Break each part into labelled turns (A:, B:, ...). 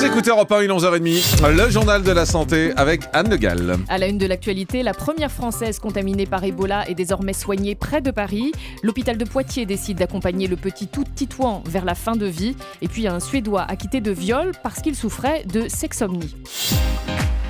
A: écoutez Europe 1, il est 11h30, le journal de la santé avec Anne Le Gall.
B: À la une de l'actualité, la première Française contaminée par Ebola est désormais soignée près de Paris. L'hôpital de Poitiers décide d'accompagner le petit Titouan vers la fin de vie. Et puis un Suédois acquitté de viol parce qu'il souffrait de sexsomnie.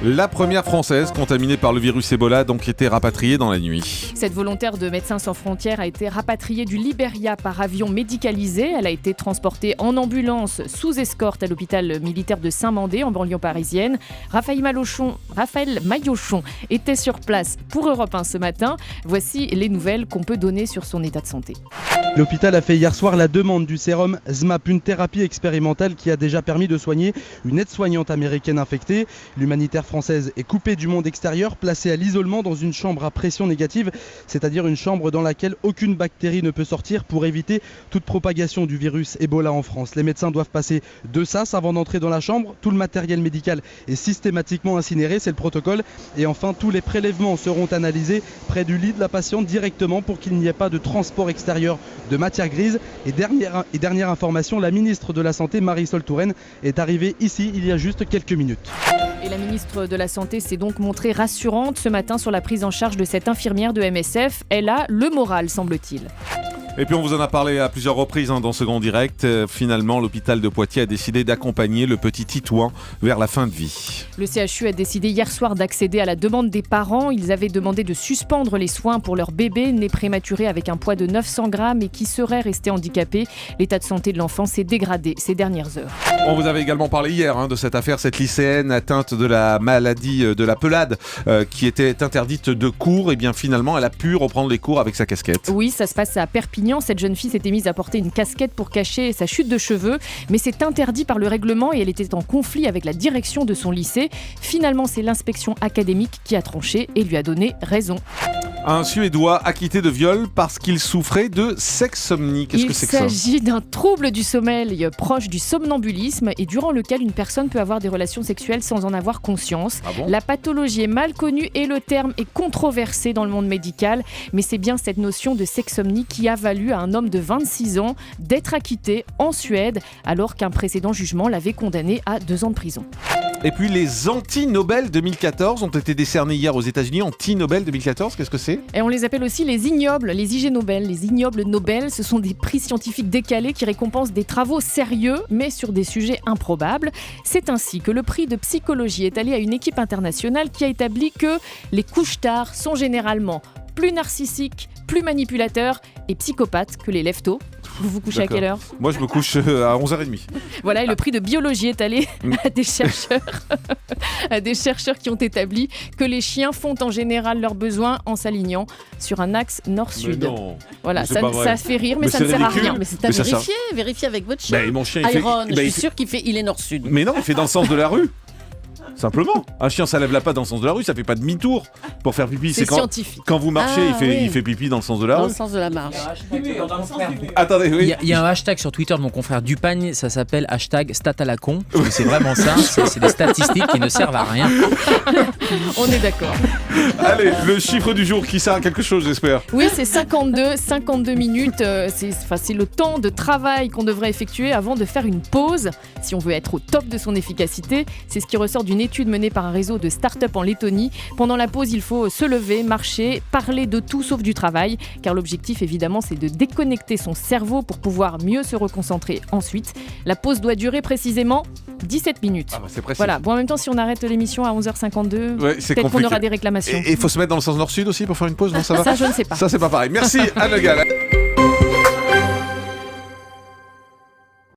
A: La première Française contaminée par le virus Ebola a donc été rapatriée dans la nuit.
B: Cette volontaire de Médecins sans frontières a été rapatriée du Liberia par avion médicalisé. Elle a été transportée en ambulance sous escorte à l'hôpital militaire de Saint-Mandé en banlieue parisienne. Raphaël Maillochon était sur place pour Europe 1 ce matin. Voici les nouvelles qu'on peut donner sur son état de santé.
C: L'hôpital a fait hier soir la demande du sérum SMAP, une thérapie expérimentale qui a déjà permis de soigner une aide-soignante américaine infectée. L'humanitaire française est coupée du monde extérieur, placée à l'isolement dans une chambre à pression négative, c'est-à-dire une chambre dans laquelle aucune bactérie ne peut sortir pour éviter toute propagation du virus Ebola en France. Les médecins doivent passer 2 sas avant d'entrer dans la chambre. Tout le matériel médical est systématiquement incinéré, c'est le protocole. Et enfin, tous les prélèvements seront analysés près du lit de la patiente directement pour qu'il n'y ait pas de transport extérieur de matière grise. Et dernière information, la ministre de la Santé, Marisol Touraine, est arrivée ici il y a juste quelques minutes.
B: Et la ministre de la Santé s'est donc montrée rassurante ce matin sur la prise en charge de cette infirmière de MSF. Elle a le moral, semble-t-il.
A: Et puis on vous en a parlé à plusieurs reprises dans Second Direct. Finalement, l'hôpital de Poitiers a décidé d'accompagner le petit Titouan vers la fin de vie.
B: Le CHU a décidé hier soir d'accéder à la demande des parents. Ils avaient demandé de suspendre les soins pour leur bébé né prématuré avec un poids de 900 grammes et qui serait resté handicapé. L'état de santé de l'enfant s'est dégradé ces dernières heures.
A: On vous avait également parlé hier de cette affaire, cette lycéenne atteinte de la maladie de la pelade qui était interdite de cours. Et bien finalement, elle a pu reprendre les cours avec sa casquette.
B: Oui, ça se passe à Perpignan. Cette jeune fille s'était mise à porter une casquette pour cacher sa chute de cheveux, mais c'est interdit par le règlement et elle était en conflit avec la direction de son lycée. Finalement, c'est l'inspection académique qui a tranché et lui a donné raison.
A: Un Suédois acquitté de viol parce qu'il souffrait de sexsomnie. Qu'est-ce que c'est que ça ?
B: Il s'agit d'un trouble du sommeil proche du somnambulisme et durant lequel une personne peut avoir des relations sexuelles sans en avoir conscience.
A: Ah bon ?
B: La pathologie est mal connue et le terme est controversé dans le monde médical, mais c'est bien cette notion de sexsomnie qui a valu à un homme de 26 ans d'être acquitté en Suède alors qu'un précédent jugement l'avait condamné à 2 ans de prison.
A: Et puis les anti-Nobel 2014 ont été décernés hier aux États-Unis. Anti-Nobel 2014, qu'est-ce que c'est ?
B: Et on les appelle aussi les ignobles, les IG Nobel. Les ignobles Nobel, ce sont des prix scientifiques décalés qui récompensent des travaux sérieux, mais sur des sujets improbables. C'est ainsi que le prix de psychologie est allé à une équipe internationale qui a établi que les couche-tard sont généralement plus narcissiques, plus manipulateurs et psychopathes que les lève-tôt. Vous vous couchez à quelle heure ?
A: Moi, je me couche à 11h30.
B: Voilà, et le prix de biologie est allé à des chercheurs qui ont établi que les chiens font en général leurs besoins en s'alignant sur un axe nord-sud.
A: Mais non.
B: Voilà,
A: Mais
B: ça fait rire, mais
A: Mais
B: ça
A: c'est
B: ne sert à
A: ridicule.
B: rien.
D: Mais c'est à vérifier avec votre chien.
A: Mon chien, il fait...
D: Iron, je
A: il
D: suis
A: fait-
D: sûr il est nord-sud.
A: Mais non, il fait dans le sens de la rue. Simplement. Un chien, ça lève la patte dans le sens de la rue, ça fait pas demi-tour pour faire pipi.
B: C'est scientifique.
A: Quand vous marchez,
D: Ah,
A: il fait pipi dans le sens de la
D: Dans
A: rue.
D: le sens de la marche.
A: Attendez, oui.
E: Il y a un hashtag sur Twitter de mon confrère Dupagne, ça s'appelle hashtag #statalacon. Parce que c'est vraiment ça, c'est des statistiques qui ne servent à rien.
B: On est d'accord.
A: Allez, le chiffre du jour qui sert à quelque chose, j'espère.
B: Oui, c'est 52 minutes. C'est le temps de travail qu'on devrait effectuer avant de faire une pause. Si on veut être au top de son efficacité, c'est ce qui ressort d'une étude menée par un réseau de start-up en Lettonie. Pendant la pause, il faut se lever, marcher, parler de tout sauf du travail, car l'objectif évidemment c'est de déconnecter son cerveau pour pouvoir mieux se reconcentrer ensuite. La pause doit durer précisément 17 minutes.
A: Ah bah c'est précis.
B: Voilà, bon en même temps si on arrête l'émission à 11h52,
A: Ouais, c'est
B: peut-être qu'on
A: compliqué.
B: aura des réclamations.
A: Et il faut se mettre dans le sens nord-sud aussi pour faire une pause, non, ça va ?
B: Ça je ne sais pas.
A: Ça, c'est pas pareil. Merci, Anne Le Gall.